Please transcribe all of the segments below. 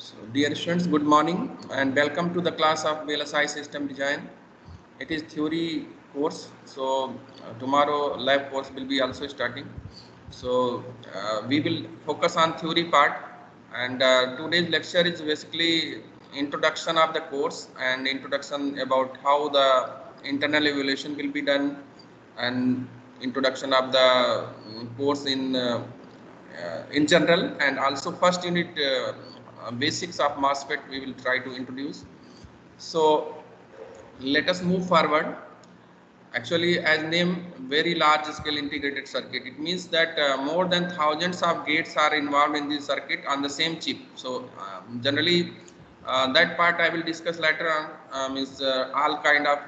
So, dear students, good morning and welcome to the class of VLSI System Design. It is theory course, so tomorrow lab course will be also starting. So, we will focus on theory part, and today's lecture is basically introduction of the course and introduction about how the internal evaluation will be done, and introduction of the course in general, and also first unit basics of MOSFET we will try to introduce. So let us move forward. Actually, as name, very large scale integrated circuit. It means that more than thousands of gates are involved in this circuit on the same chip. So generally, that part I will discuss later on. Is all kind of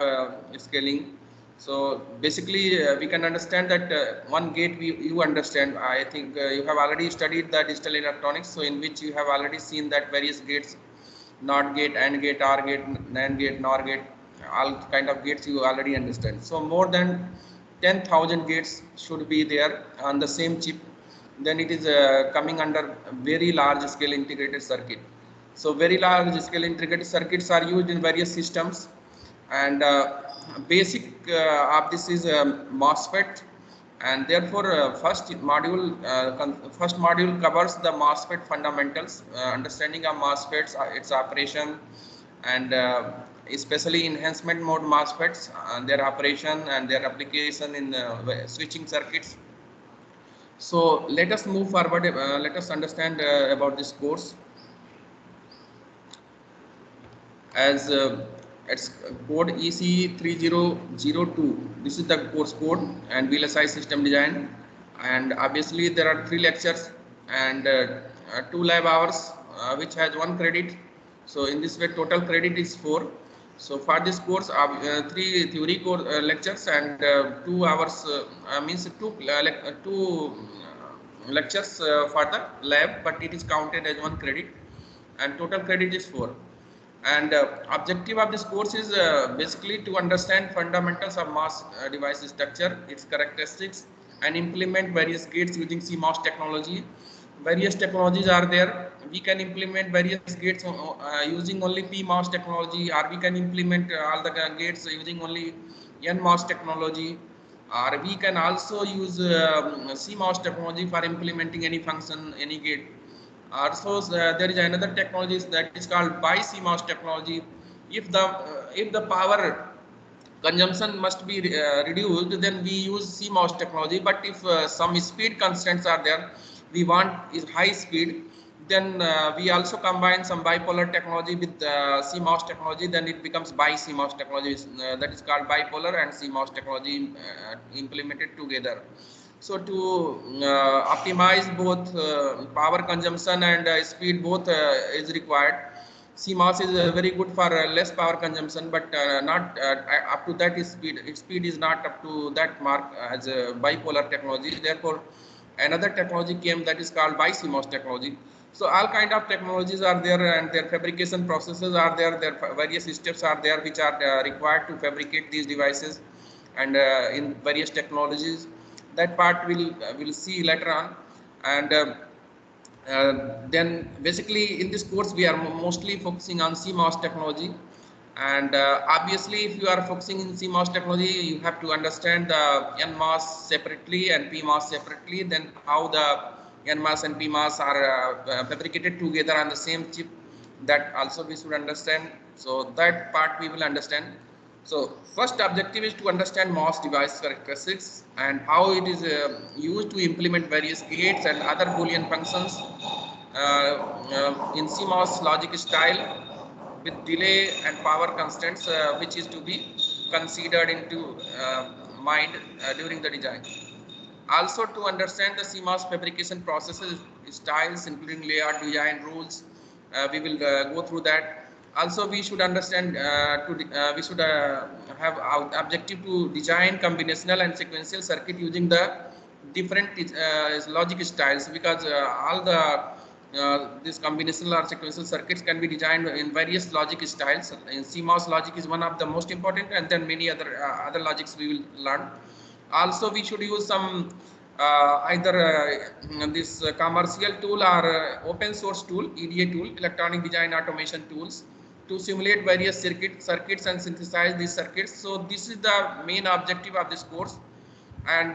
scaling. So basically, we can understand that one gate you understand. I think you have already studied the digital electronics. So in which you have already seen that various gates, NOT gate, AND gate, OR gate, NAND gate, NOR gate, all kind of gates you already understand. So more than 10,000 gates should be there on the same chip. Then it is coming under very large scale integrated circuit. So very large scale integrated circuits are used in various systems, and basic of this is MOSFET, and therefore first module covers the MOSFET fundamentals, understanding of MOSFETs, its operation, and especially enhancement mode MOSFETs and their operation and their application in switching circuits. So let us move forward. Let us understand about this course. As its code EC3002. This is the course code and VLSI system design. And obviously there are 3 lectures and 2 lab hours, which has 1 credit. So in this way total credit is 4. So for this course, 3 theory course, lectures and 2 hours, means 2 lectures for the lab, but it is counted as 1 credit, and total credit is 4. And objective of this course is basically to understand fundamentals of MOS device structure, its characteristics, and implement various gates using CMOS technology. Various technologies are there. We can implement various gates using only PMOS technology, or we can implement all the gates using only NMOS technology, or we can also use CMOS technology for implementing any function, any gate. Also, there is another technology that is called BiCMOS technology. If the power consumption must be reduced, then we use CMOS technology. But if some speed constraints are there, we want is high speed, then we also combine some bipolar technology with CMOS technology. Then it becomes BiCMOS technology. That is called bipolar and CMOS technology implemented together. So to optimize both power consumption and speed, both is required. CMOS is very good for less power consumption, but not up to that speed. Its speed is not up to that mark as a bipolar technology. Therefore, another technology came that is called BiCMOS technology. So all kind of technologies are there, and their fabrication processes are there. Their various steps are there which are required to fabricate these devices, and in various technologies. That part we'll see later on. And then basically in this course we are mostly focusing on CMOS technology. And obviously if you are focusing in CMOS technology, you have to understand the NMOS separately and PMOS separately, then how the NMOS and PMOS are fabricated together on the same chip. That also we should understand. So that part we will understand. So first objective is to understand MOS device characteristics and how it is used to implement various gates and other Boolean functions in CMOS logic style, with delay and power constraints, which is to be considered into mind during the design. Also to understand the CMOS fabrication processes, styles, including layout, design rules, we will go through that. Also we should understand we should have objective to design combinational and sequential circuit using the different logic styles, because all the this combinational or sequential circuits can be designed in various logic styles. In CMOS logic is one of the most important, and then many other logics we will learn. Also we should use some either this commercial tool or open source tool, EDA tool, electronic design automation tools, to simulate various circuits and synthesize these circuits. So this is the main objective of this course. And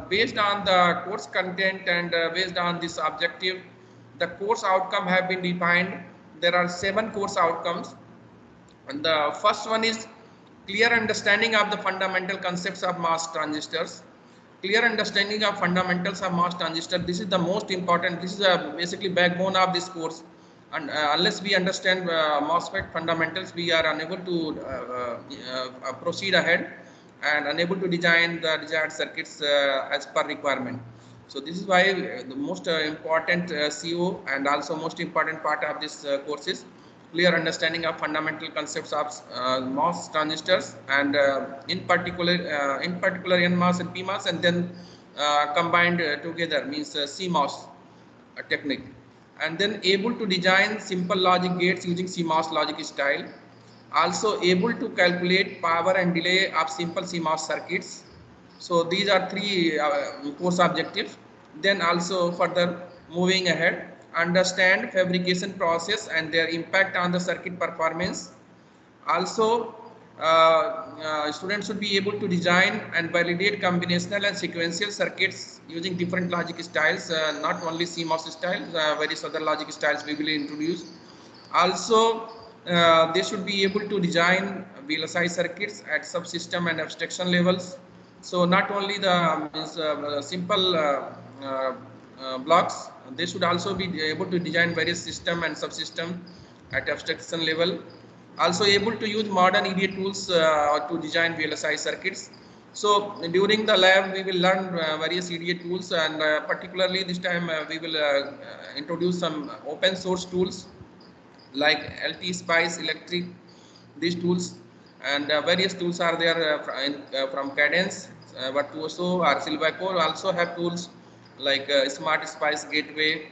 based on the course content and based on this objective, the course outcome have been defined. There are 7 course outcomes, and the first one is clear understanding of the fundamental concepts of MOS transistors. Clear understanding of fundamentals of MOS transistor. This is the most important. This is basically backbone of this course. And unless we understand MOSFET fundamentals, we are unable to proceed ahead and unable to design the desired circuits as per requirement. So this is why the most important CO and also most important part of this course is clear understanding of fundamental concepts of MOS transistors, and in particular NMOS and PMOS, and then combined together means CMOS technique, and then able to design simple logic gates using CMOS logic style. Also able to calculate power and delay of simple CMOS circuits. So these are 3 course objectives. Then also further moving ahead, understand fabrication process and their impact on the circuit performance. Also students should be able to design and validate combinational and sequential circuits using different logic styles, not only CMOS styles, various other logic styles we will introduce. Also they should be able to design VLSI circuits at subsystem and abstraction levels. So not only the simple blocks, they should also be able to design various system and subsystem at abstraction level. Also able to use modern EDA tools to design VLSI circuits. So during the lab we will learn various EDA tools, and particularly this time we will introduce some open source tools like LT Spice, Electric, these tools, and various tools are there from Cadence, Virtuoso or Silvaco. Also have tools like Smart Spice Gateway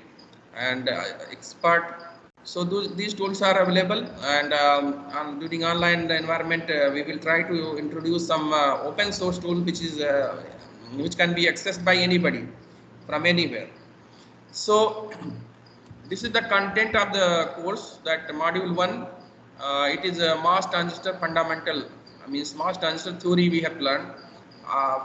and Expert. So these tools are available, and during online environment we will try to introduce some open source tool which can be accessed by anybody from anywhere. So this is the content of the course, that module 1. It is a MOS transistor fundamental, means MOS transistor theory we have to learn.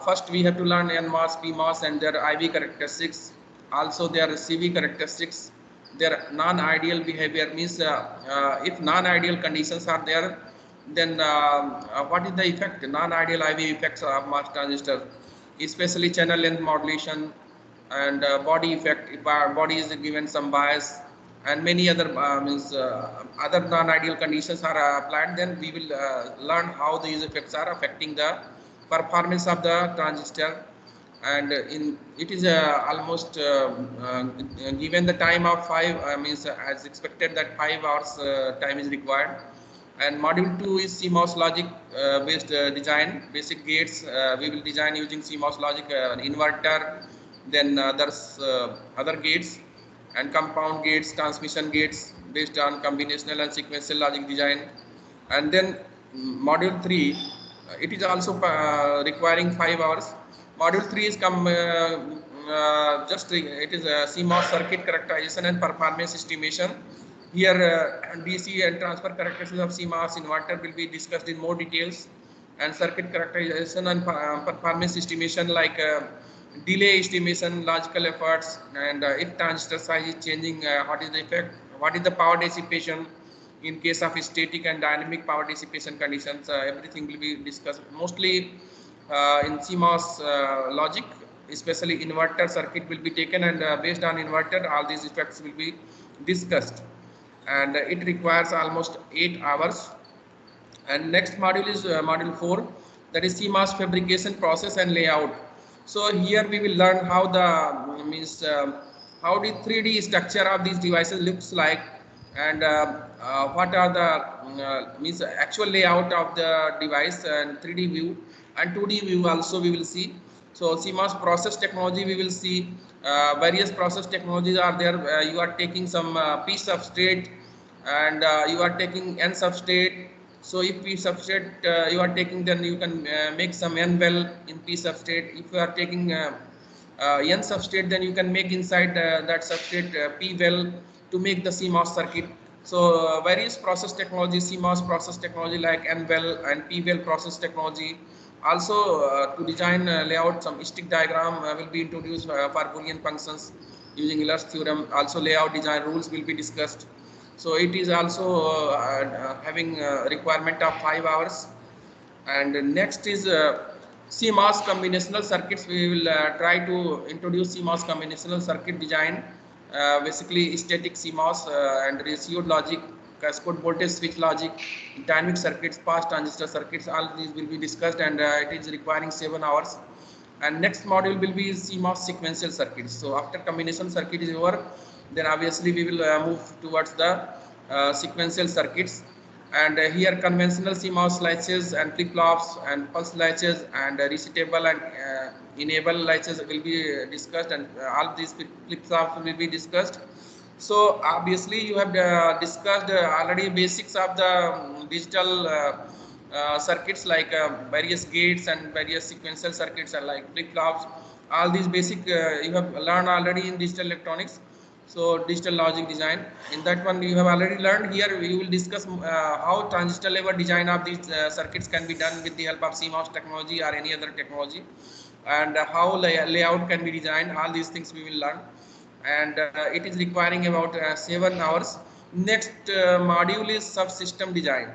First we have to learn NMOS, PMOS and their IV characteristics, also their CV characteristics, their non-ideal behavior, means if non-ideal conditions are there, then what is the effect, non-ideal IV effects of MOS transistor, especially channel length modulation and body effect, if our body is given some bias, and many other other non-ideal conditions are applied, then we will learn how these effects are affecting the performance of the transistor. And it is almost given the time of 5, means as expected that 5 hours time is required. And module 2 is CMOS logic based design, basic gates. We will design using CMOS logic, inverter, then other gates and compound gates, transmission gates based on combinational and sequential logic design. And then module 3, it is also requiring 5 hours. Module 3 is it is a CMOS circuit characterization and performance estimation. Here DC and transfer characteristics of CMOS inverter will be discussed in more details, and circuit characterization and performance estimation like delay estimation, logical efforts, and if transistor size is changing, what is the effect, what is the power dissipation in case of static and dynamic power dissipation conditions. Everything will be discussed mostly in CMOS logic, especially inverter circuit will be taken, and based on inverter all these effects will be discussed, and it requires almost 8 hours. And next module is module 4, that is CMOS fabrication process and layout. So here we will learn how the how the 3D structure of these devices looks like, and what are the actual layout of the device, and 3D view and 2D view also we will see. So CMOS process technology we will see. Various process technologies are there. You are taking some P substrate, and you are taking N substrate. So if P substrate you are taking, then you can make some N well in P substrate. If you are taking N substrate, then you can make inside that substrate P well to make the CMOS circuit. So various process technology, CMOS process technology like N well and P well process technology. Also to design layout, some stick diagram will be introduced for Boolean functions using Euler's theorem. Also layout design rules will be discussed. So it is also having requirement of 5 hours. And next is CMOS combinational circuits. We will try to introduce CMOS combinational circuit design, basically static CMOS and received logic, cascode voltage switch logic, dynamic circuits, pass transistor circuits. All these will be discussed, and it is requiring 7 hours. And next module will be CMOS sequential circuits. So after combination circuit is over, then obviously we will move towards the sequential circuits. And here conventional CMOS latches and flip-flops and pulse latches and resetable and enable latches will be discussed, and all these flip-flops will be discussed. So obviously you have discussed already basics of the digital circuits like various gates and various sequential circuits are like flip-flops. All these basic you have learned already in digital electronics. So digital logic design, in that one you have already learned. Here we will discuss how transistor level design of these circuits can be done with the help of CMOS technology or any other technology, and how layout can be designed. All these things we will learn, and it is requiring about 7 hours. Next module is subsystem design.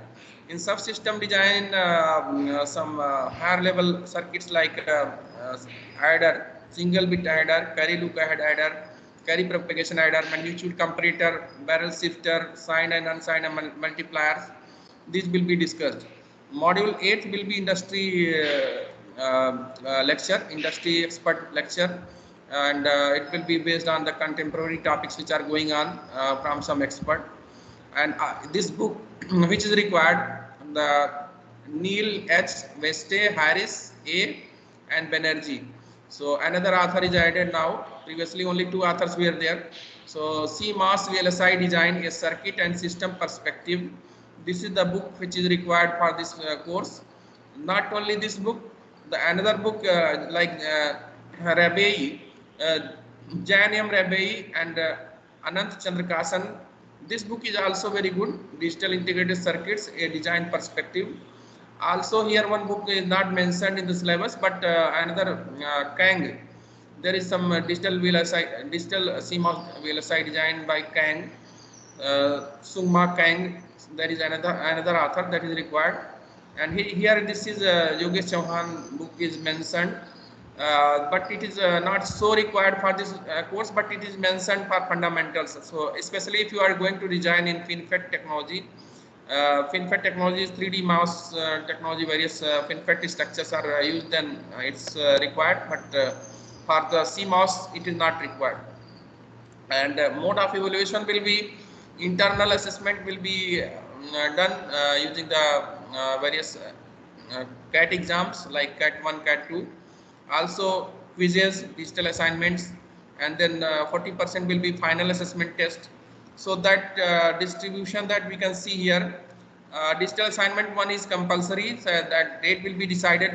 In subsystem design, some higher level circuits like adder, single bit adder, carry loop ahead adder, carry propagation adder, magnitude comparator, barrel shifter, signed and unsigned multipliers. These will be discussed. Module 8 will be industry lecture, industry expert lecture, and it will be based on the contemporary topics which are going on from some expert. And this book which is required, the Neil H. Weste, Harris A. and Banerjee. So another author is added now. Previously only 2 authors were there. So CMOS VLSI design, a circuit and system perspective. This is the book which is required for this course. Not only this book, the another book like Rabai, Jan M. Rabai and Anant Chandrakasan. This book is also very good. Digital integrated circuits, a design perspective. Also here one book is not mentioned in the syllabus, but another Kang. There is some digital CMOS VLSI design by Kang, Sungma Kang. There is another author that is required. And here this is Yogesh Chauhan book is mentioned, but it is not so required for this course, but it is mentioned for fundamentals. So especially if you are going to design in FinFET technology. FinFET technology is 3D mouse technology. Various FinFET structures are used, then it's required, but for the CMOS it is not required. And mode of evaluation will be internal assessment will be done using the various CAT exams like CAT 1, CAT 2. Also quizzes, digital assignments, and then 40% will be final assessment test. So that distribution that we can see here, digital assignment 1 is compulsory, so that date will be decided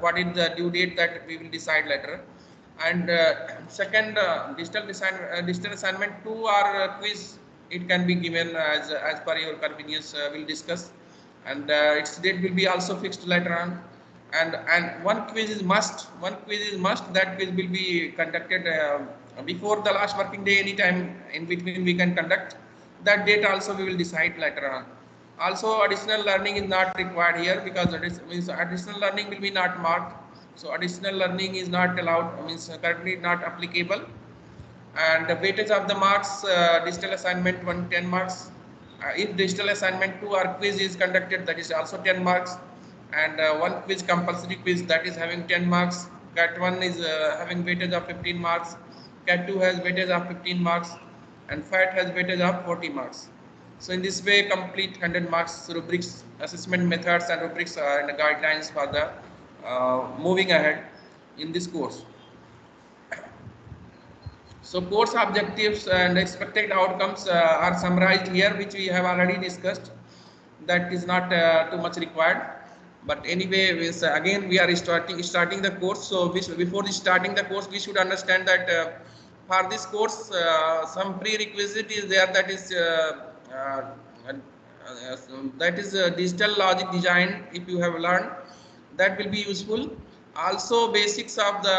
what is the due date that we will decide later. And second digital assignment 2 or quiz, it can be given as per your convenience. We'll discuss, and its date will be also fixed later on. And one quiz is must. That quiz will be conducted before the last working day. Anytime in between we can conduct. That date also we will decide later on. Also additional learning is not required here, because additional learning will be not marked. So additional learning is not allowed, means currently not applicable. And the weightage of the marks, digital assignment 1 10 marks. If digital assignment 2 or quiz is conducted, that is also 10 marks. And one quiz, compulsory quiz, that is having 10 marks. CAT 1 is having weightage of 15 marks. CAT 2 has weightage of 15 marks, and FAT has weightage of 40 marks. So in this way, complete 100 marks rubrics, assessment methods and rubrics and guidelines for the moving ahead in this course. So course objectives and expected outcomes are summarized here, which we have already discussed. That is not too much required. But anyway, again we are starting the course. So before starting the course, we should understand that for this course some prerequisite is there, that is digital logic design. If you have learned, that will be useful. Also basics of the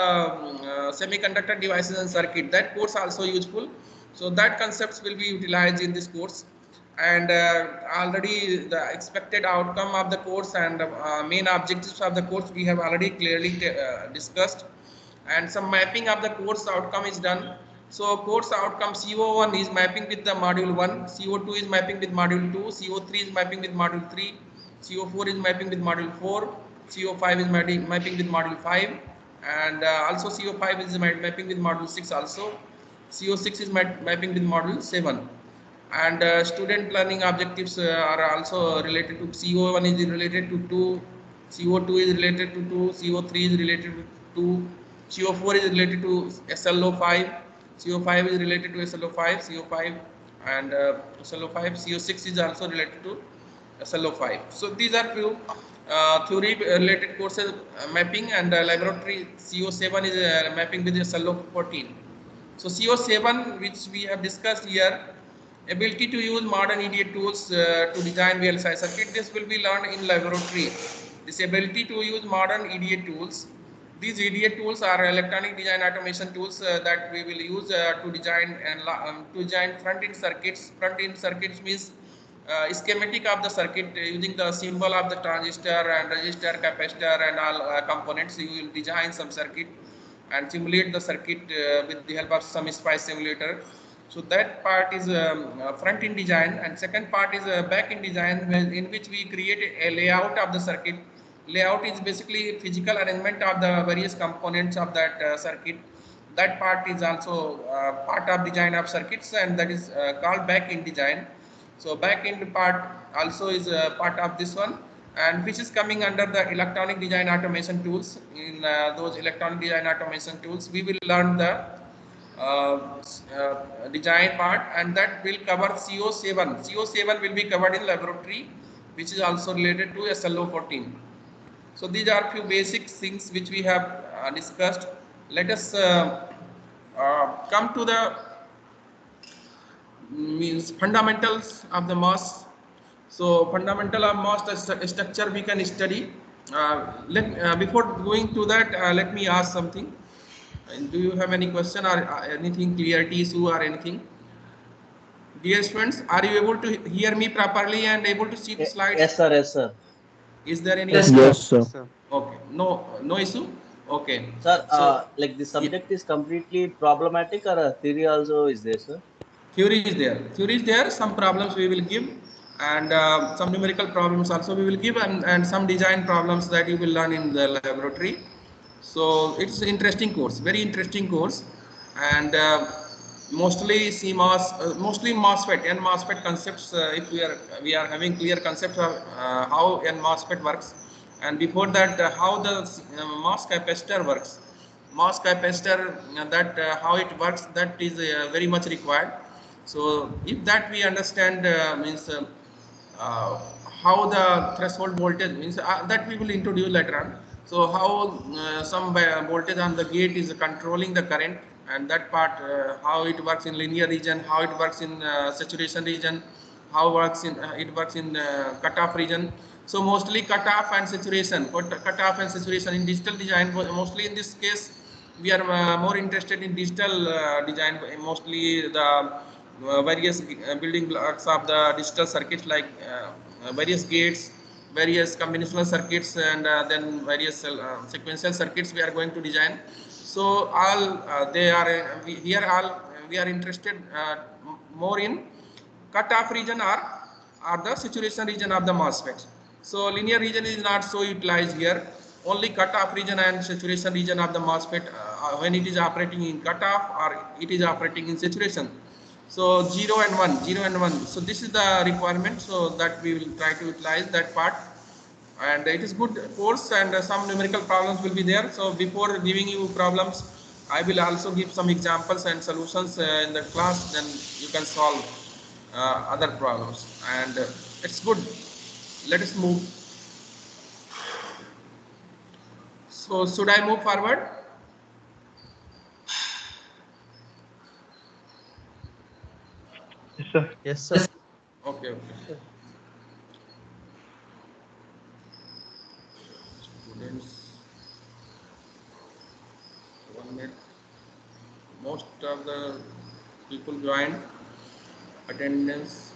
semiconductor devices and circuit, that course also useful. So that concepts will be utilized in this course. And already the expected outcome of the course and main objectives of the course we have already clearly discussed, and some mapping of the course outcome is done. So course outcome, CO1 is mapping with the module 1, CO2 is mapping with module 2, CO3 is mapping with module 3, CO4 is mapping with module 4, CO5 is mapping with module 5, and also CO5 is mapping with module 6 also, CO6 is mapping with module 7. And student learning objectives are also related to CO1 is related to 2, CO2 is related to 2, CO3 is related to 2, CO4 is related to SLO5, CO5 is related to SLO5, CO5 and SLO5, CO6 is also related to SLO5. So these are few theory related courses mapping, and laboratory CO7 is mapping with SLO14. So CO7, which we have discussed here, ability to use modern EDA tools to design VLSI circuit. This will be learned in laboratory. This ability to use modern EDA tools. These EDA tools are electronic design automation tools that we will use to design and to design front-end circuits. Front-end circuits means schematic of the circuit using the symbol of the transistor and resistor, capacitor, and all components. You will design some circuit and simulate the circuit with the help of some SPICE simulator. So that part is front-end design, and second part is back-end design, in which we create a layout of the circuit. Layout is basically physical arrangement of the various components of that circuit. That part is also part of design of circuits, and that is called back-end design. So back-end part also is part of this one, and which is coming under the electronic design automation tools. In those electronic design automation tools, we will learn the design part, and that will cover CO7. CO7 will be covered in laboratory, which is also related to SLO14. So these are few basic things which we have discussed. Let us come to the fundamentals of the MOS. So fundamental of MOS structure we can study. Before going to that, let me ask something. Do you have any question or anything, clarity issue or anything? Dear students, are you able to hear me properly and able to see the slides? Yes, sir. Yes, sir. Is there any Yes, issue? sir. Yes, sir. Yes, sir. Okay, no issue. Okay, Sir, so like the subject is completely problematic, or a theory also is there, sir? theory is there. Theory is there. Some problems we will give, and some numerical problems also we will give, and some design problems that you will learn in the laboratory. So it's an interesting course, very interesting course, and mostly CMOS, mostly MOSFET and MOSFET concepts. If we are having clear concepts of how n MOSFET works, and before that how the MOS capacitor works. MOS capacitor, that how it works, that is very much required. So if that we understand means how the threshold voltage means, that we will introduce later on. So how some voltage on the gate is controlling the current, and that part how it works in linear region, how it works in saturation region, how it works in cutoff region. So mostly cutoff and saturation, cutoff and saturation in digital design. Mostly in this case, we are more interested in digital design, mostly the various building blocks of the digital circuits, like various gates, various combinational circuits, and then various sequential circuits we are going to design. So all they are here all we are interested more in cutoff region or the saturation region of the MOSFET. So linear region is not so utilized here. Only cutoff region and saturation region of the MOSFET when it is operating in cutoff or it is operating in saturation. So 0 and 1, 0 and 1. So this is the requirement. So that we will try to utilize that part. And it is good course, and some numerical problems will be there. So before giving you problems, I will also give some examples and solutions in the class. Then you can solve other problems, and it's good. Let us move. So should I move forward? Yes, sir. Yes, sir. Okay, okay. Students, 1 minute. Most of the people joined. Attendance.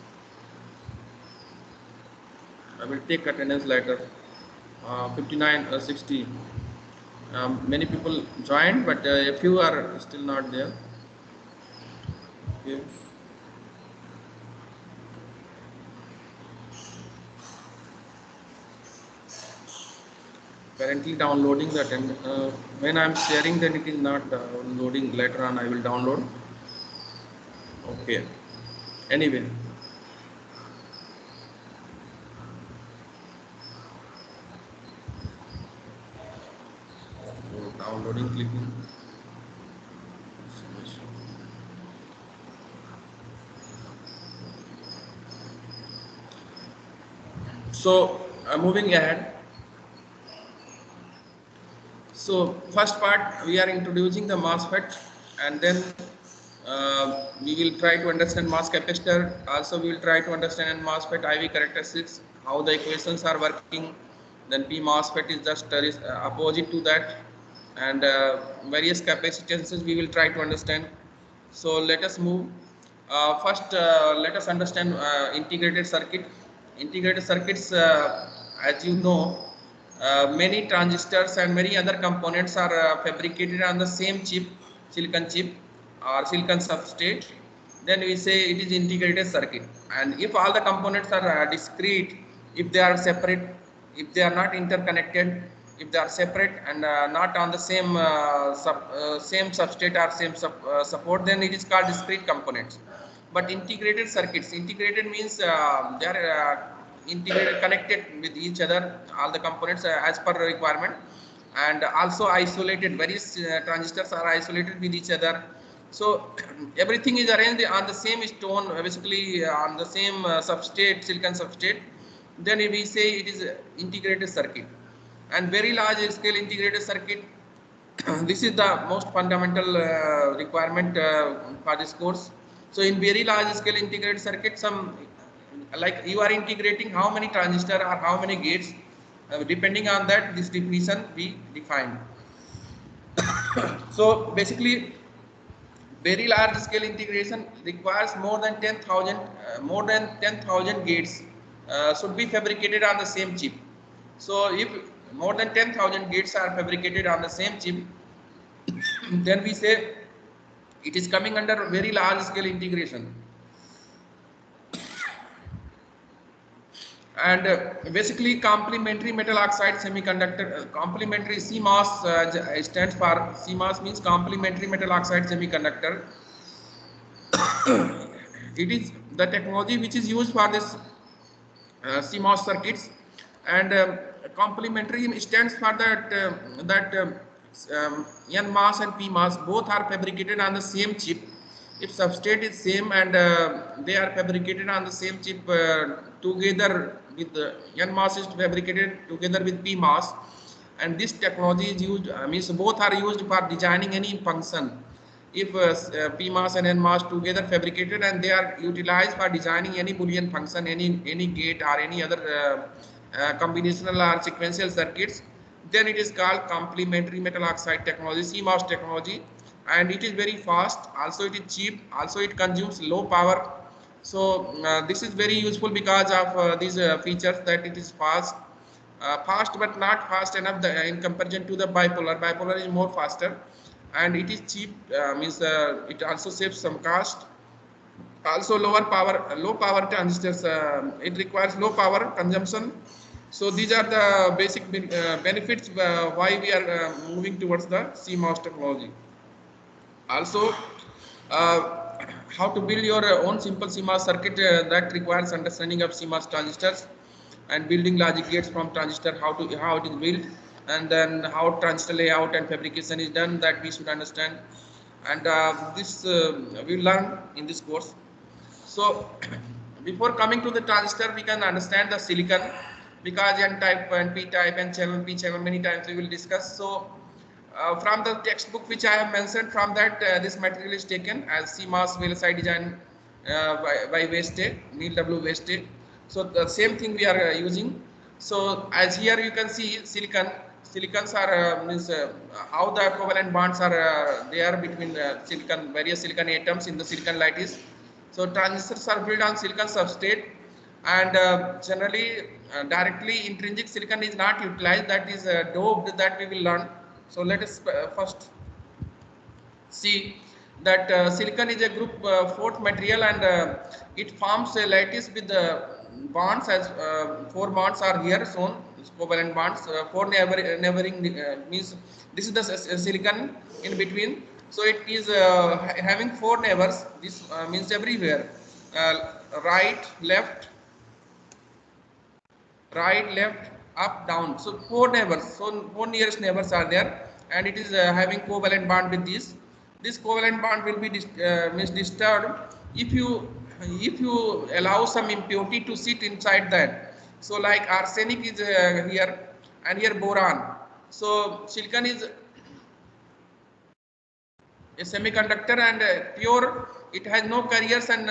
I will take attendance later. 59, 60. Many people joined, but a few are still not there. Okay. Currently downloading the attendance. When I'm sharing, then it is not downloading. Later on, I will download. Okay. Anyway. So downloading, clicking. So moving ahead. So first part, we are introducing the MOSFET, and then we will try to understand MOS capacitor. Also, we will try to understand MOSFET IV characteristics, how the equations are working. Then P MOSFET is just opposite to that, and various capacitances we will try to understand. So let us move. First, let us understand integrated circuit. Integrated circuits, as you know, many transistors and many other components are fabricated on the same chip, silicon chip or silicon substrate. Then we say it is integrated circuit. And if all the components are discrete, if they are separate, if they are not interconnected, if they are separate and not on the same same substrate or same support, then it is called discrete components. But integrated circuits, integrated means they are integrated, connected with each other, all the components as per requirement, and also isolated. Various transistors are isolated with each other. So everything is arranged on the same stone, basically on the same substrate, silicon substrate. Then we say it is integrated circuit. And very large scale integrated circuit, this is the most fundamental requirement for this course. So in very large scale integrated circuit, some like you are integrating how many transistor or how many gates, depending on that this definition we define. So basically very large scale integration requires more than 10,000 gates should be fabricated on the same chip. So if more than 10,000 gates are fabricated on the same chip, then we say it is coming under very large scale integration. And basically complementary metal oxide semiconductor, complementary CMOS stands for, CMOS means complementary metal oxide semiconductor. It is the technology which is used for this CMOS circuits, and complementary stands for that NMOS and PMOS both are fabricated on the same chip. If substrate is same and they are fabricated on the same chip together with the NMOS is fabricated together with PMOS, and this technology is used, means both are used for designing any function. If PMOS and NMOS together fabricated and they are utilized for designing any Boolean function, any gate or any other combinational or sequential circuits, then it is called complementary metal oxide technology, CMOS technology, and it is very fast. Also, it is cheap. Also, it consumes low power. So this is very useful because of these features, that it is fast, fast but not fast enough in comparison to the bipolar. Bipolar is more faster, and it is cheap, means it also saves some cost. Also low power transistors, it requires low power consumption. So these are the basic benefits why we are moving towards the CMOS technology. Also, how to build your own simple CMOS circuit, that requires understanding of CMOS transistors and building logic gates from transistor, how it is built, and then how transistor layout and fabrication is done, that we should understand. And this we learn in this course. So before coming to the transistor, we can understand the silicon. because N type and P type and channel P channel many times we will discuss. So from the textbook which I have mentioned, from that this material is taken as CMOS VLSI design by Weste, Neil W. Weste. So the same thing we are using. So as here you can see silicons are means how the covalent bonds are there between various silicon atoms in the silicon lattice. So transistors are built on silicon substrate, and generally directly intrinsic silicon is not utilized, that is doped, that we will learn. So let us first see that silicon is a group fourth material, and it forms a lattice with the bonds as 4 bonds are here shown, covalent bonds, 4 neighboring means this is the silicon in between. So it is having 4 neighbors. This means everywhere, right, left, up, down. So 4 neighbors. So 4 nearest neighbors are there, and it is having covalent bond with this. This covalent bond will be means disturbed if you allow some impurity to sit inside that. So like arsenic is here, and here boron. So silicon is a semiconductor, and pure, it has no carriers, and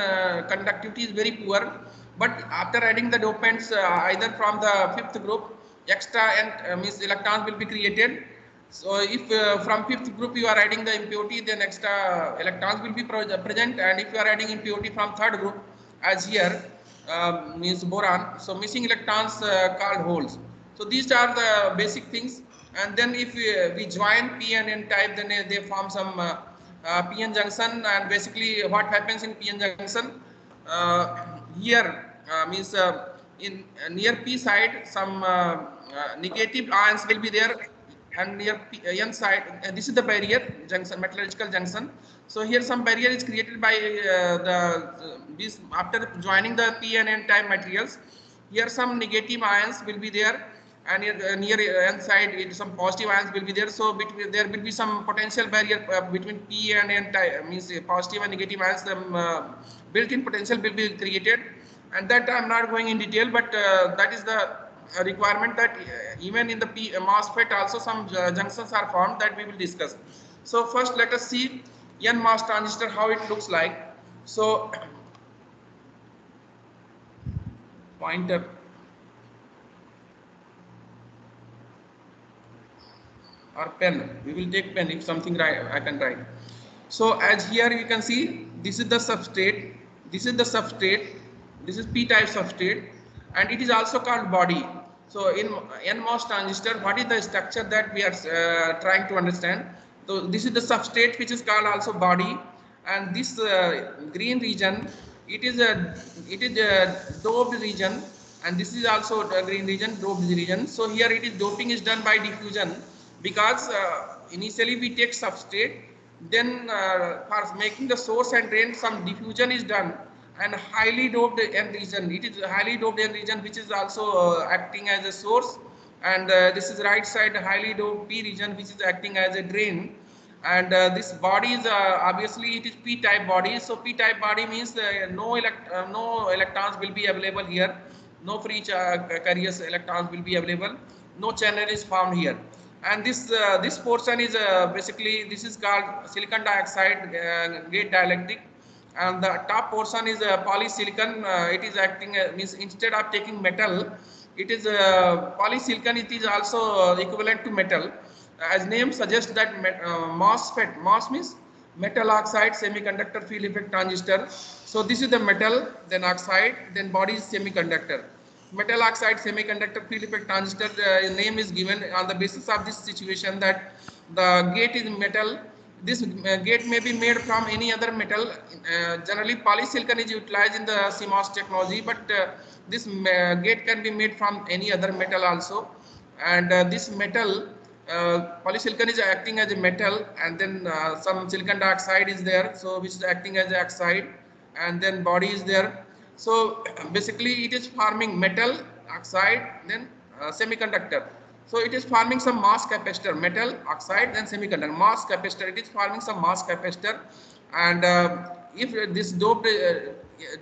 conductivity is very poor. But after adding the dopants either from the fifth group, extra and means electrons will be created. So if from fifth group you are adding the impurity, then extra electrons will be present, and if you are adding impurity from third group as here means boron, so missing electrons called holes. So these are the basic things. And then if we join P and N type, then they form some PN junction, and basically what happens in PN junction here means in near P side some negative ions will be there, and near N side this is the barrier junction, metallurgical junction. So here some barrier is created by this after joining the P and N type materials. Here some negative ions will be there, and near N side some positive ions will be there. So between there will be some potential barrier between P and N type, means positive and negative ions. The built-in potential will be created, and that I am not going in detail, but that is the requirement, that even in the MOSFET also some junctions are formed, that we will discuss. So first let us see NMOS transistor, how it looks like. So pointer, or pen, we will take pen if something I can write. So as here you can see, this is the substrate, this is the substrate, this is P type substrate, and it is also called body. So in NMOS transistor, what is the structure that we are trying to understand? So this is the substrate, which is called also body, and this green region, it is a doped region, and this is also a green region, doped region. So here it is doping is done by diffusion, because initially we take substrate, then for making the source and drain some diffusion is done, and highly doped N region, it is highly doped N region which is also acting as a source, and this is right side highly doped P region which is acting as a drain. And this body is obviously it is P type body. So P type body means no electrons will be available here, no free carriers electrons will be available, no channel is found here. And this portion is basically, this is called silicon dioxide gate dielectric, and the top portion is polysilicon. It is acting means instead of taking metal, it is polysilicon. It is also equivalent to metal, as name suggests that MOSFET, MOS means metal oxide semiconductor field effect transistor. So this is the metal, then oxide, then body is semiconductor. Metal oxide semiconductor field effect transistor name is given on the basis of this situation, that the gate is metal. This gate may be made from any other metal. Generally polysilicon is utilized in the CMOS technology, but this gate can be made from any other metal also. And this metal, polysilicon is acting as a metal, and then some silicon dioxide is there, so which is acting as a oxide, and then body is there. So basically it is forming metal, oxide, then semiconductor. So it is forming some mass capacitor, metal, oxide, then semiconductor, mass capacitor. It is forming some mass capacitor, and if this doped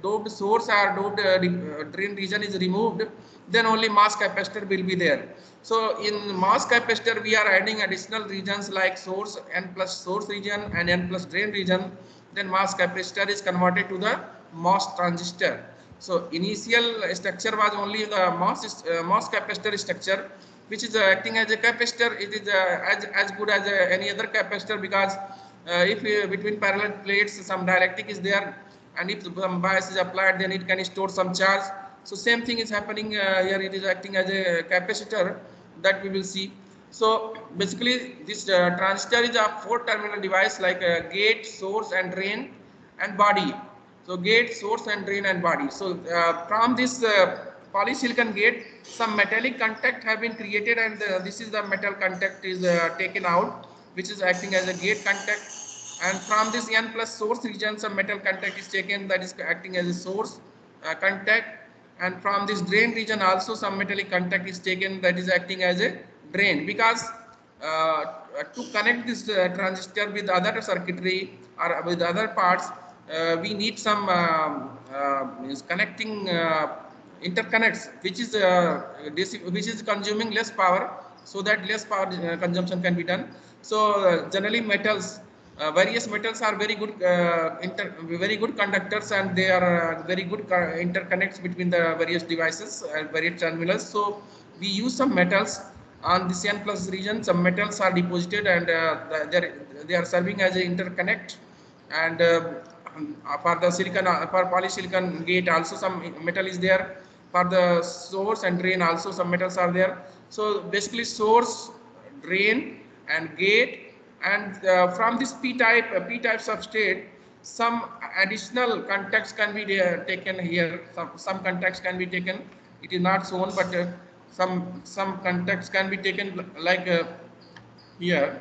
doped source or doped drain region is removed, then only mass capacitor will be there. So in mass capacitor we are adding additional regions like source n plus source region and n plus drain region. Then mass capacitor is converted to the MOS transistor. So initial structure was only the MOS capacitor structure, which is acting as a capacitor. It is as good as any other capacitor, because if between parallel plates some dielectric is there, and if some bias is applied, then it can store some charge. So same thing is happening here. It is acting as a capacitor, that we will see. So basically this transistor is a 4-terminal device, like a gate, source and drain and body. So gate, source and drain and body. So from this polysilicon gate, some metallic contact have been created, and this is the metal contact is taken out, which is acting as a gate contact. And from this n plus source region, some metal contact is taken, that is acting as a source contact. And from this drain region also some metallic contact is taken, that is acting as a drain. Because to connect this transistor with other circuitry or with other parts, we need some connecting interconnects, which is consuming less power, so that less power consumption can be done. So generally metals, various metals are very good conductors, and they are very good interconnects between the various devices and various terminals. So we use some metals on this n plus region. Some metals are deposited, and they are serving as an interconnect. And for the silicon, for polysilicon gate also some metal is there. For the source and drain also some metals are there. So basically source, drain and gate. And from this p-type substrate, some additional contacts can be taken here. Some contacts can be taken. It is not shown, but some contacts can be taken, like here.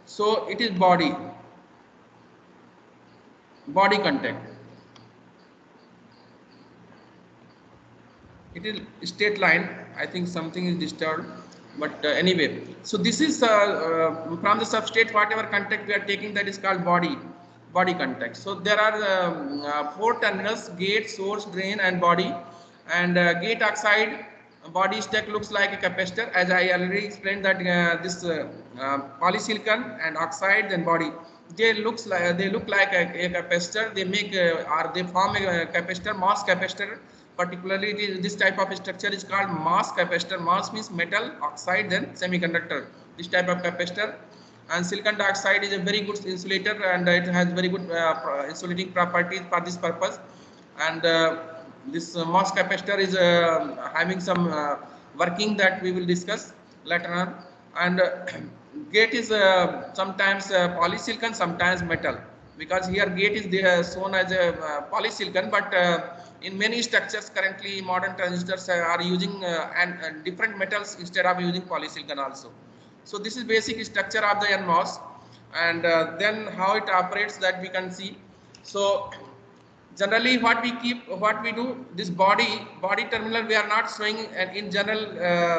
So it is body contact. It is straight line. I think something is disturbed. But anyway, so this is from the substrate, whatever contact we are taking, that is called body contact. So there are 4 terminals: gate, source, drain and body. And gate oxide body stack looks like a capacitor, as I already explained that this polysilicon and oxide and body, they look like a capacitor. They make or they form a capacitor, MOS capacitor. Particularly, this type of structure is called MOS capacitor. MOS means metal, oxide, then semiconductor. This type of capacitor. And silicon dioxide is a very good insulator, and it has very good insulating properties for this purpose. And this MOS capacitor is having some working that we will discuss later on. And gate is sometimes polysilicon, sometimes metal, because here gate is shown as a polysilicon, but in many structures currently modern transistors are using different metals instead of using polysilicon also. So this is basic structure of the NMOS, and then how it operates, that we can see. So generally what we do, this body terminal we are not showing, and in general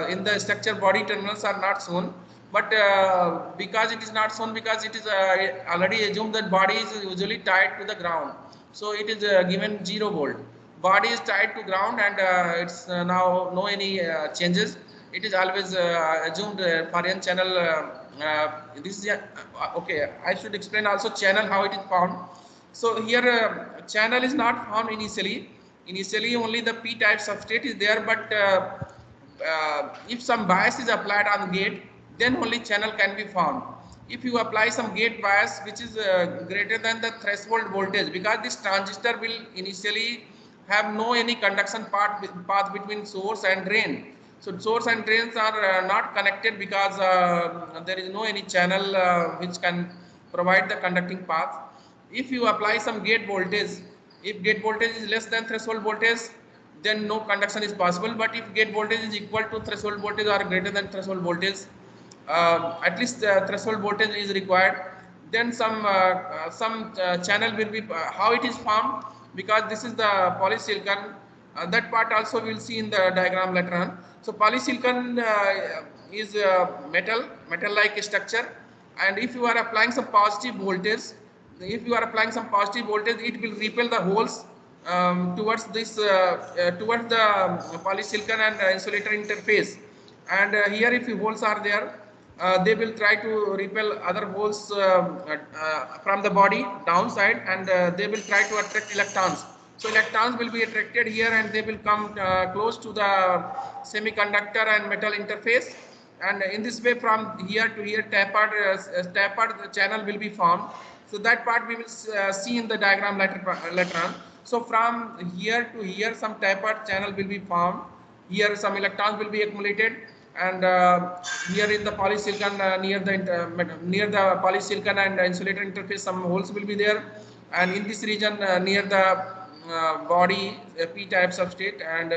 in the structure body terminals are not shown. But because it is not shown, because it is already assumed that body is usually tied to the ground. So it is given 0 volt. Body is tied to ground, and it's now no any changes. It is always assumed for n channel. This is okay. I should explain also channel, how it is found. So here channel is not found initially. Initially only the p-type substrate is there, but if some bias is applied on the gate, then only channel can be found. If you apply some gate bias which is greater than the threshold voltage, because this transistor will initially have no any conduction path between source and drain. So source and drains are not connected, because there is no any channel which can provide the conducting path. If you apply some gate voltage, if gate voltage is less than threshold voltage, then no conduction is possible. But if gate voltage is equal to threshold voltage or greater than threshold voltage, at least threshold voltage is required, then some channel will be. How it is formed? Because this is the polysilicon. That part also we will see in the diagram later on. So polysilicon is metal-like structure, and if you are applying some positive voltage, if you are applying some positive voltage, it will repel the holes towards this towards the polysilicon and insulator interface. And here, if holes are there, they will try to repel other holes from the body downside, and they will try to attract electrons. So electrons will be attracted here, and they will come close to the semiconductor and metal interface. And in this way, from here to here, tapered channel will be formed. So that part we will see in the diagram later on. So from here to here, some tapered channel will be formed. Here some electrons will be accumulated, and here in the polysilicon near the polysilicon and insulator interface, some holes will be there. And in this region near the body p-type substrate and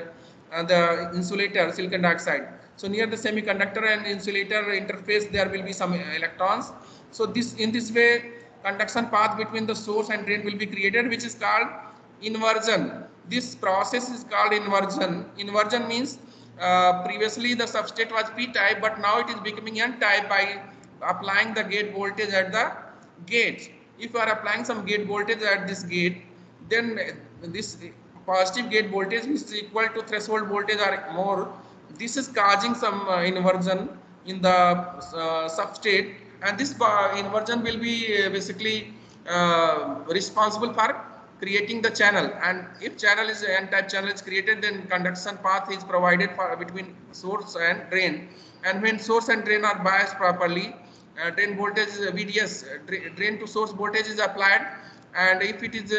the insulator silicon dioxide. So near the semiconductor and insulator interface, there will be some electrons. So in this way, conduction path between the source and drain will be created, which is called inversion. This process is called inversion. Inversion means previously the substrate was p-type, but now it is becoming n-type by applying the gate voltage at the gate. If you are applying some gate voltage at this gate, then this positive gate voltage is equal to threshold voltage or more. This is causing some inversion in the substrate, and this inversion will be basically responsible for creating the channel. And if channel is n-type channel is created, then conduction path is provided for between source and drain. And when source and drain are biased properly, drain voltage VDS, drain to source voltage is applied. And if it is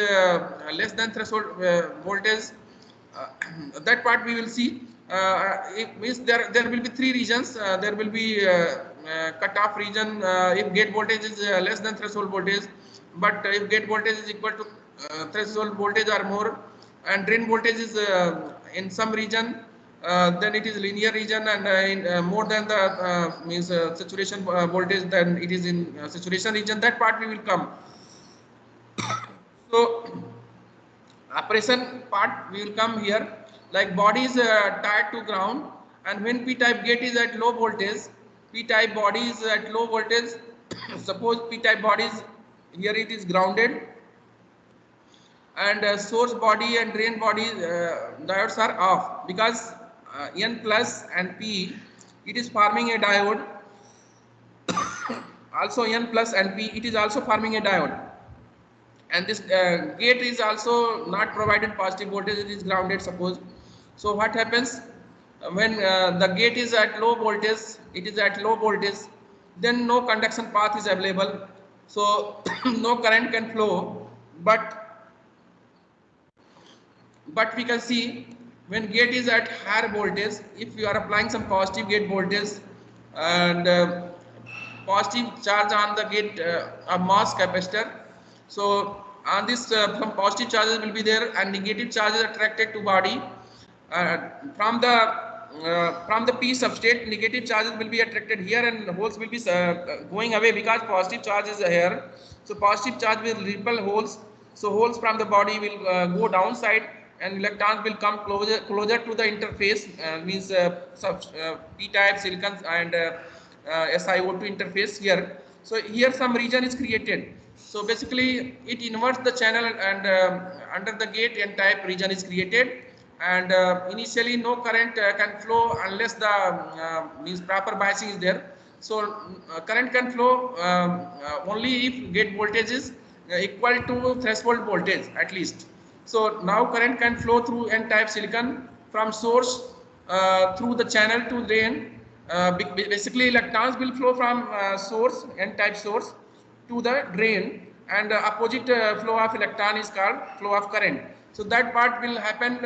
less than threshold voltage, that part we will see. It means there will be three regions. There will be cut-off region if gate voltage is less than threshold voltage, but if gate voltage is equal to threshold voltage or more, and drain voltage is in some region, then it is linear region, and in more than the means saturation voltage, then it is in saturation region. That part we will come. So operation part we will come here. Like body is tied to ground, and when p-type gate is at low voltage, p-type body is at low voltage. Suppose p-type body is here, it is grounded, and source body and drain body diodes are off, because N plus and P, it is forming a diode. Also N plus and P, it is also forming a diode. And this gate is also not provided positive voltage, it is grounded, suppose. So what happens when the gate is at low voltage, it is at low voltage, then no conduction path is available, so no current can flow. But we can see when gate is at higher voltage, if you are applying some positive gate voltage and positive charge on the gate a mass capacitor, so on this some positive charges will be there, and negative charges are attracted to body. From the P substrate, negative charges will be attracted here, and holes will be going away because positive charge is here. So positive charge will repel holes. So holes from the body will go downside, and electrons will come closer to the interface, means p-type silicon and SiO2 interface here. So here some region is created. So basically it inverts the channel, and under the gate n-type region is created, and initially no current can flow unless the means proper biasing is there. So current can flow only if gate voltage is equal to threshold voltage at least. So now current can flow through n-type silicon from source through the channel to drain. Basically electrons will flow from source, n-type source, to the drain, and opposite flow of electron is called flow of current. So that part will happen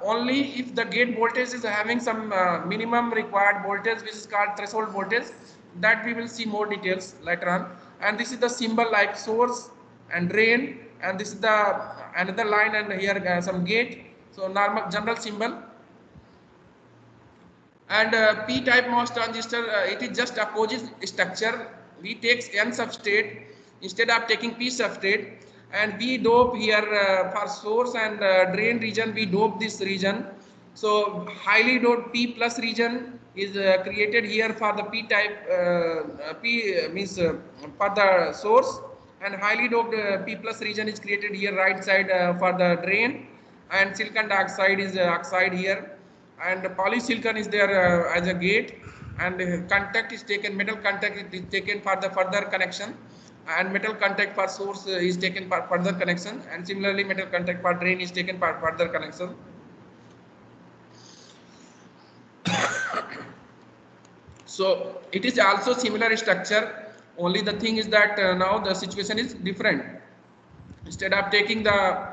only if the gate voltage is having some minimum required voltage, which is called threshold voltage. That we will see more details later on. And this is the symbol like source and drain, and this is the another line, and here some gate. So normal general symbol. And p-type MOS transistor, it is just opposite structure. We take n substrate instead of taking p substrate, and we dope here for source and drain region, we dope this region. So highly doped P plus region is created here for the p-type, P means for the source, and highly doped P plus region is created here right side for the drain, and silicon dioxide is oxide here, and polysilicon is there as a gate, and contact is taken, metal contact is taken for the further connection, and metal contact for source is taken for further connection, and similarly metal contact for drain is taken for further connection. So it is also similar structure, only the thing is that now the situation is different. Instead of taking the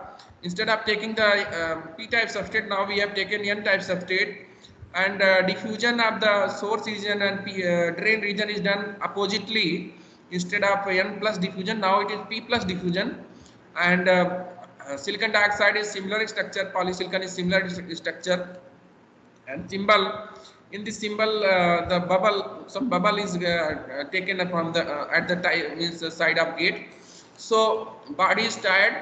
p-type substrate, now we have taken n-type substrate, and diffusion of the source region and drain region is done oppositely. Instead of n plus diffusion, now it is p plus diffusion, and silicon dioxide is similar structure, polysilicon is similar structure, and symbol, in this symbol the bubble, some bubble is taken from the at the means the side of gate. So body is tied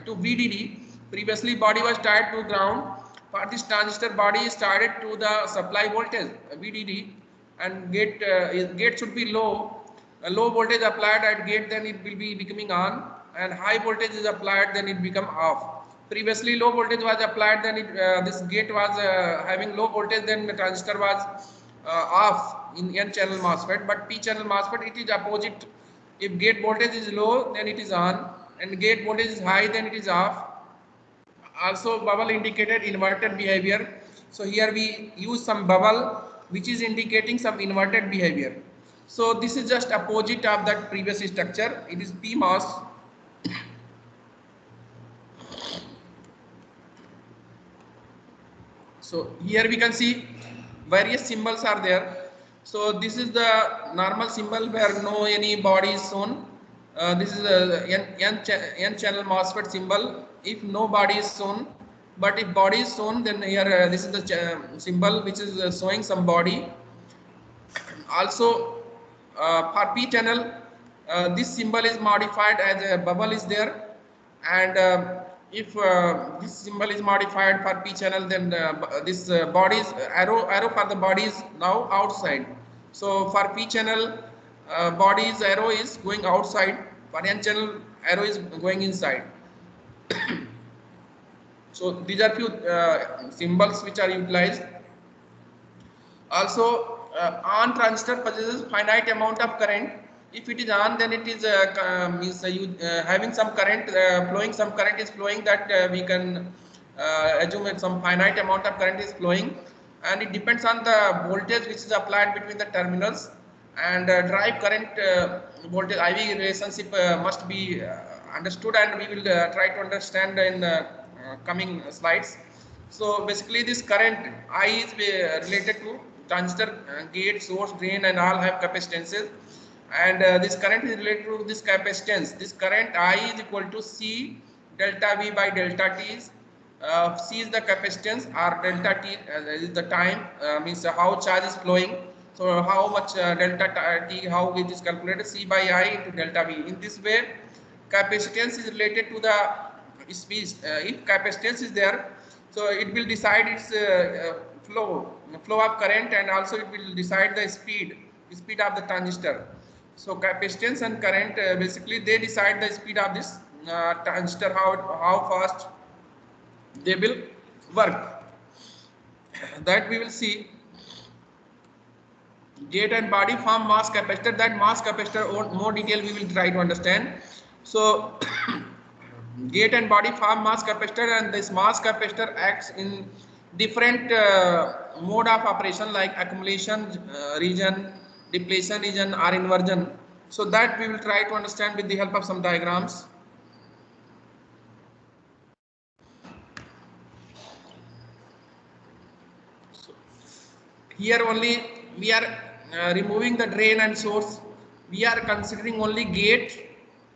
to VDD. Previously body was tied to ground. For this transistor, body is tied to the supply voltage VDD, and gate should be low. A low voltage applied at gate, then it will be becoming on, and high voltage is applied, then it become off. Previously low voltage was applied, then this gate was having low voltage, then the transistor was off in n channel MOSFET. But p channel MOSFET, it is opposite. If gate voltage is low, then it is on, and gate voltage is high, then it is off. Also bubble indicated inverted behavior. So here we use some bubble which is indicating some inverted behavior. So this is just opposite of that previous structure. It is PMOS. So here we can see various symbols are there. So this is the normal symbol where no any body is shown. This is a n channel MOSFET symbol if no body is shown. But if body is shown, then here this is the symbol which is showing some body. Also for P channel, this symbol is modified as a bubble is there, and if this symbol is modified for P channel, then this body's arrow for the body is now outside. So for P channel, body's arrow is going outside. For N channel, arrow is going inside. So these are few symbols which are utilized. Also, on transistor possesses finite amount of current. If it is on, then it is having some current flowing. Some current is flowing, that we can assume that some finite amount of current is flowing, and it depends on the voltage which is applied between the terminals, and drive current voltage IV relationship must be understood, and we will try to understand in coming slides. So basically this current I is related to transistor gate, source, drain, and all have capacitances, and this current is related to this capacitance. This current I is equal to C delta V by delta T. C is the capacitance, or delta T is the time, means how charge is flowing. So how much delta T, how it is calculated, C by I into delta V. In this way, capacitance is related to the speed. If capacitance is there, so it will decide its flow of current, and also it will decide the speed of the transistor. So capacitance and current basically they decide the speed of this transistor, how fast they will work. That we will see. Gate and body form mass capacitor. That mass capacitor or more detail we will try to understand. So gate and body form mass capacitor, and this mass capacitor acts in different mode of operation, like accumulation region, depletion region, or inversion. So that we will try to understand with the help of some diagrams. So here only we are removing the drain and source. We are considering only gate,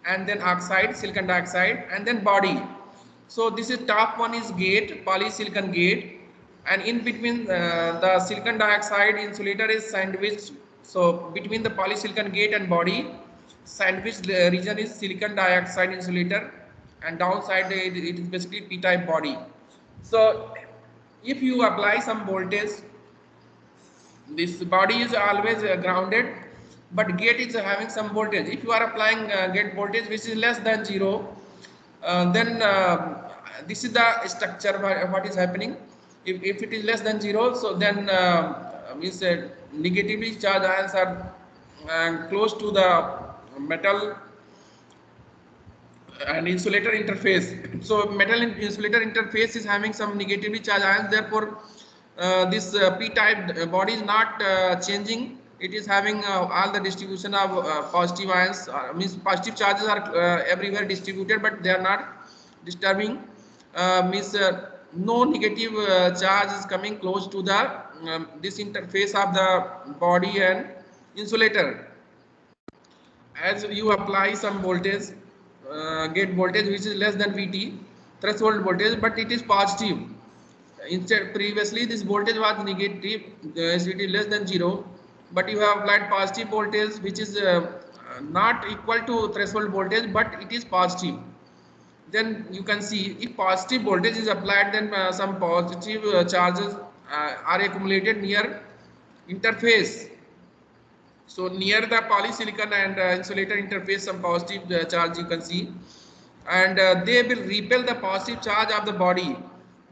and then oxide, silicon dioxide, and then body. So this is top one is gate, polysilicon gate, and in between the silicon dioxide insulator is sandwiched. So between the polysilicon gate and body, sandwiched region is silicon dioxide insulator, and downside it is basically p-type body. So if you apply some voltage, this body is always grounded, but gate is having some voltage. If you are applying gate voltage which is less than 0, then this is the structure what is happening. If it is less than 0, so then means negatively charged ions are close to the metal and insulator interface. So metal insulator interface is having some negatively charged ions, therefore this p-type body is not changing. It is having all the distribution of positive ions, means positive charges are everywhere distributed, but they are not disturbing, means no negative charge is coming close to the this interface of the body and insulator. As you apply some voltage, gate voltage which is less than VT threshold voltage, but it is positive. Instead, previously this voltage was negative, as it is less than 0, but you have applied positive voltage which is not equal to threshold voltage, but it is positive. Then you can see if positive voltage is applied, then some positive charges are accumulated near interface. So near the polysilicon and insulator interface, some positive charge you can see, and they will repel the positive charge of the body.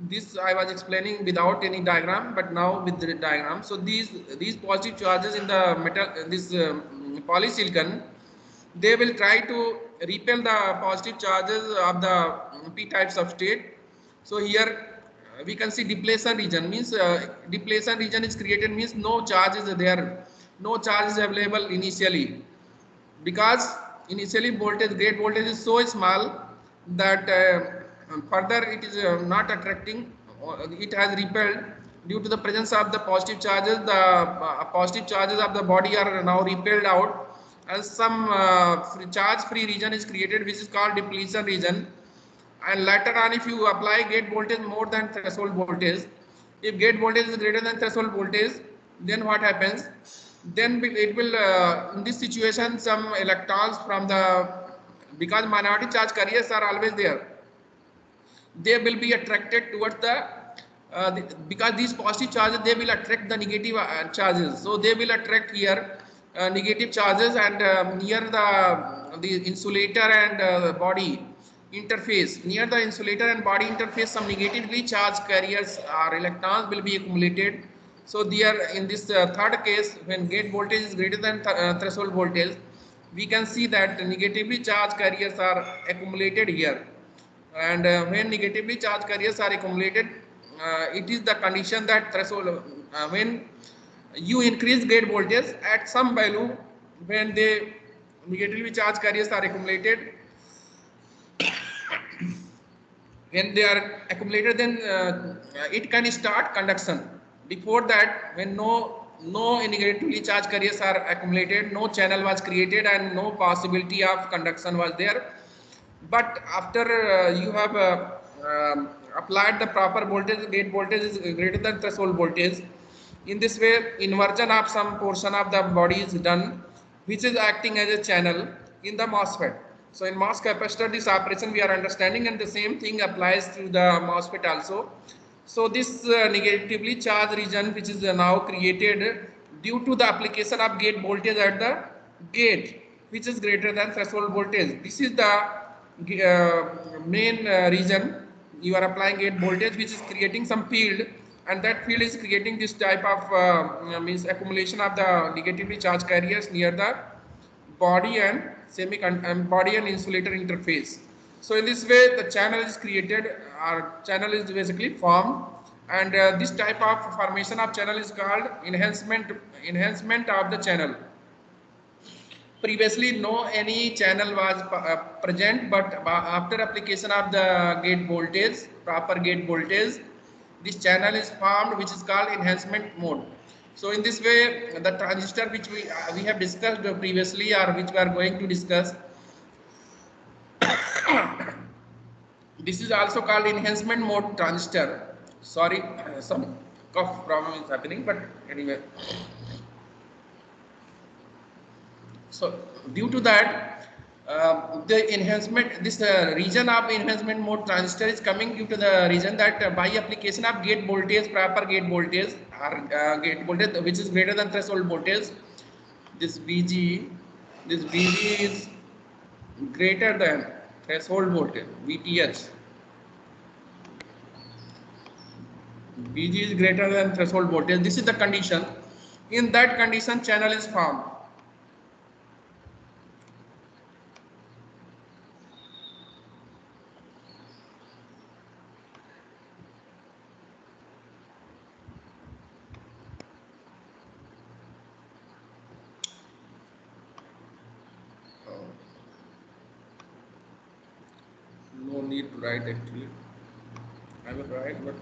This I was explaining without any diagram, but now with the diagram. So these positive charges in the metal, this polysilicon, they will try to repel the positive charges of the p-type substrate. So here we can see depletion region, means depletion region is created, means no charge is there, no charge is available initially, because initially voltage, gate voltage is so small that further it is not attracting, it has repelled. Due to the presence of the positive charges, the positive charges of the body are now repelled out, and some charge free region is created, which is called depletion region. And later on, if you apply gate voltage more than threshold voltage, if gate voltage is greater than threshold voltage, then what happens? Then it will in this situation, some electrons from the, because minority charge carriers are always there, they will be attracted towards because these positive charges, they will attract the negative charges. So they will attract here negative charges, and near the insulator and body interface, near the insulator and body interface, some negatively charged carriers or electrons will be accumulated. So there, in this third case, when gate voltage is greater than threshold voltage, we can see that negatively charged carriers are accumulated here. And when negatively charged carriers are accumulated, it is the condition that threshold, when you increase gate voltage at some value, when the negatively charged carriers are accumulated, when they are accumulated, then it can start conduction. Before that, when no negatively charged carriers are accumulated, no channel was created and no possibility of conduction was there. But after you have applied the proper voltage, gate voltage is greater than threshold voltage. In this way, inversion of some portion of the body is done, which is acting as a channel in the MOSFET. So in MOS capacitor, this operation we are understanding, and the same thing applies to the MOSFET also. So this negatively charged region, which is now created due to the application of gate voltage at the gate, which is greater than threshold voltage. This is the main region. You are applying gate voltage, which is creating some field, and that field is creating this type of means accumulation of the negatively charged carriers near the body and body and insulator interface. So in this way, the channel is created, or channel is basically formed, and this type of formation of channel is called enhancement of the channel. Previously, no any channel was present, but after application of the gate voltage, proper gate voltage, this channel is formed, which is called enhancement mode. So in this way, the transistor which we have discussed previously, or which we are going to discuss, this is also called enhancement mode transistor. Sorry, some cough problem is happening, but anyway. So due to that, the enhancement, this region of enhancement mode transistor is coming due to the reason that by application of gate voltage, proper gate voltage, or gate voltage which is greater than threshold voltage, this VG is greater than threshold voltage, VTH. VG is greater than threshold voltage. This is the condition. In that condition, channel is formed. No need to write actually. I will write, but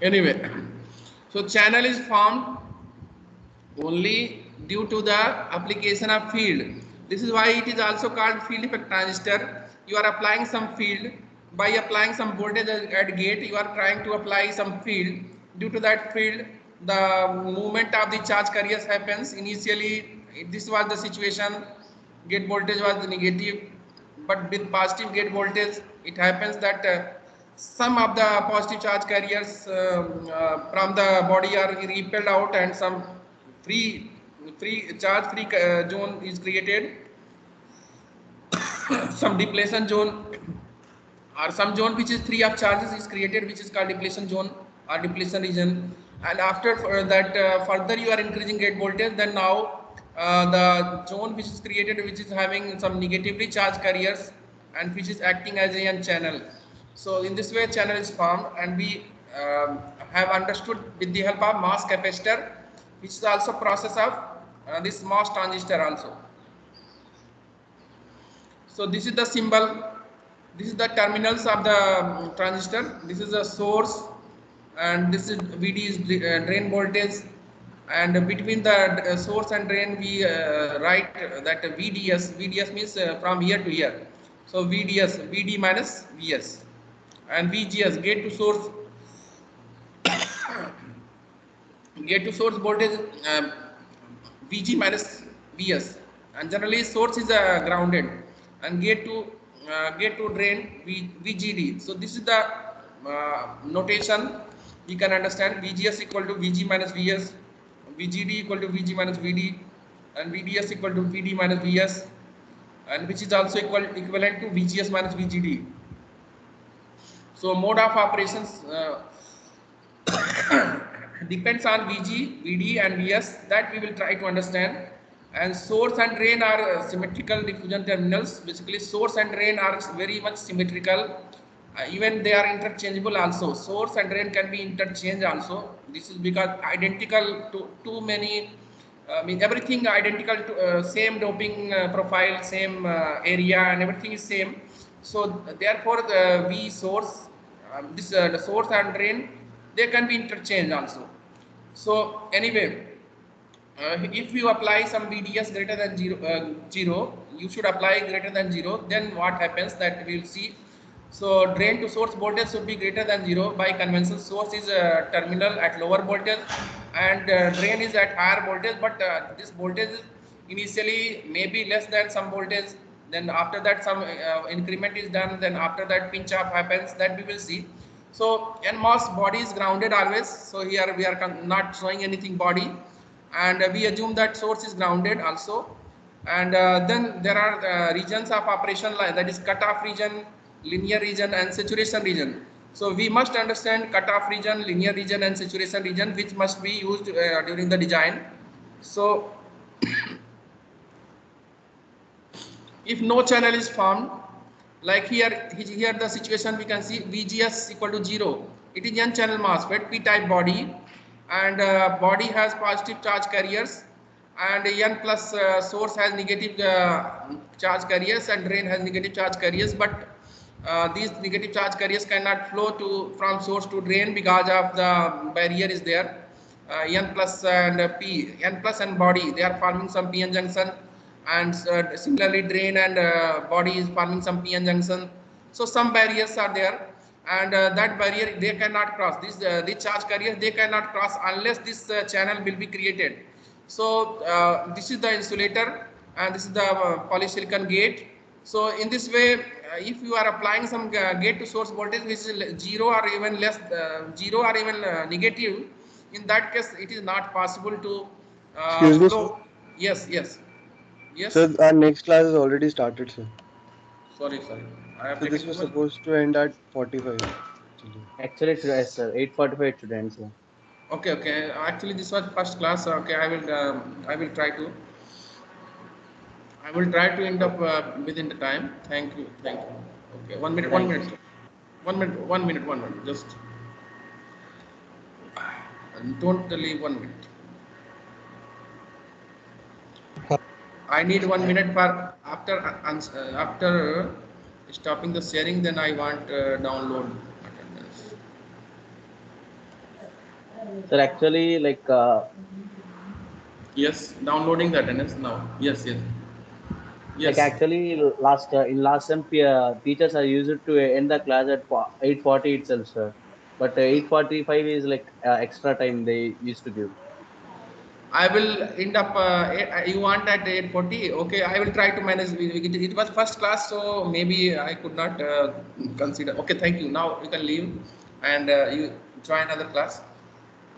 anyway, so channel is formed only due to the application of field. This is why it is also called field effect transistor. You are applying some field. By applying some voltage at gate, you are trying to apply some field. Due to that field, the movement of the charge carriers happens. Initially, this was the situation. Gate voltage was negative, but with positive gate voltage, it happens that some of the positive charge carriers from the body are repelled out, and some free charge free zone is created. Some depletion zone or some zone which is free of charges is created, which is called depletion zone or depletion region. And after that further you are increasing gate voltage, then now the zone which is created, which is having some negatively charged carriers and which is acting as a channel. So in this way channel is formed, and we have understood with the help of MOS capacitor, which is also process of this MOS transistor also. So this is the symbol, this is the terminals of the transistor. This is the source, and this is VD is drain voltage, and between the source and drain we write that VDS. VDS means from here to here. So VDS, VD minus VS, and VGS, gate to source. Gate to source voltage VG minus VS, and generally source is grounded, and gate to drain VGD. So this is the notation you can understand. VGS equal to VG minus VS, VGD equal to VG minus VD, and VDS equal to VD minus VS, and which is also equivalent to VGS minus VGD. So mode of operations depends on VG, VD and VS, that we will try to understand. And source and drain are symmetrical diffusion terminals. Basically source and drain are very much symmetrical, even they are interchangeable also. Source and drain can be interchanged also. This is because identical to too many everything identical to same doping profile, same area, and everything is same. So therefore the V source, the source and drain, they can be interchanged also. So anyway, if you apply some VDS greater than 0, you should apply greater than 0. Then what happens, that we will see. So drain to source voltage should be greater than 0 by convention. Source is terminal at lower voltage, and drain is at higher voltage. But this voltage initially may be less than some voltage. Then after that some increment is done. Then after that pinch off happens. That we will see. So NMOS body is grounded always. So here we are not showing anything body, and we assume that source is grounded also. And then there are regions of operation, that is cutoff region, linear region and saturation region. So we must understand cutoff region, linear region and saturation region, which must be used during the design. So if no channel is formed, like here the situation we can see VGS equal to 0. It is n channel MOSFET, p type body, and body has positive charge carriers, and n plus source has negative charge carriers, and drain has negative charge carriers. But these negative charge carriers cannot flow from source to drain because of the barrier is there. N plus and P, N plus and body, they are forming some PN junction, and similarly drain and body is forming some PN junction. So some barriers are there, and that barrier they cannot cross. The charge carriers, they cannot cross unless this channel will be created. So this is the insulator, and this is the polysilicon gate, So in this way, if you are applying some gate to source voltage which is zero or even less, zero or even negative, in that case it is not possible to Excuse me, sir. flow. Yes, yes, yes. Sir, our next class has already started, sir. Sorry. I have So this taken too was much. supposed to end at 45, actually. Actually, yes, sir. 8:45 students, sir. Okay. Actually, this was first class. Okay, I will try to. I will try to end up within the time. Thank you. Okay, Thank you, sir. 1 minute. Just don't leave 1 minute. I need 1 minute for after stopping the sharing. Then I want download attendance. Sir, actually, Yes, downloading the attendance now. like Yes. actually, last in last sem, teachers are used to end the class at 8:40 itself, sir. But 8:45 is like extra time they used to give. I will end up. You want at 8:40? Okay, I will try to manage. It was first class, so maybe I could not consider. Okay, thank you. Now you can leave, and you join another class.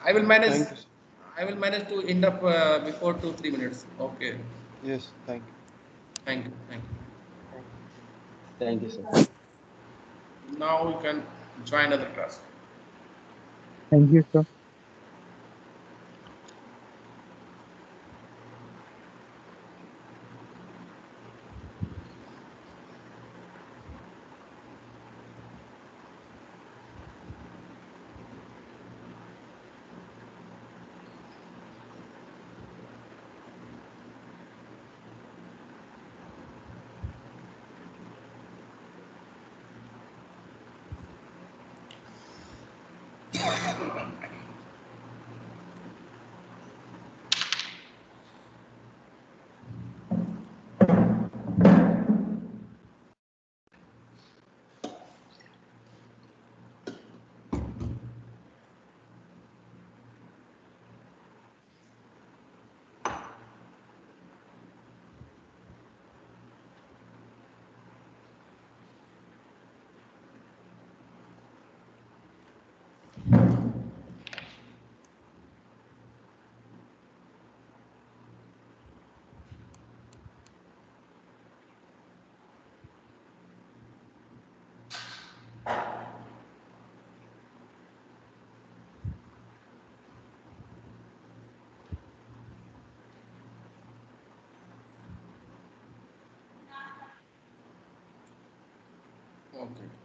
I will manage. Thank you, sir. I will manage to end up before 2-3 minutes. Okay. Yes, thank you. Thank you. Thank you, sir. Now you can join another class. Thank you, sir. Okay.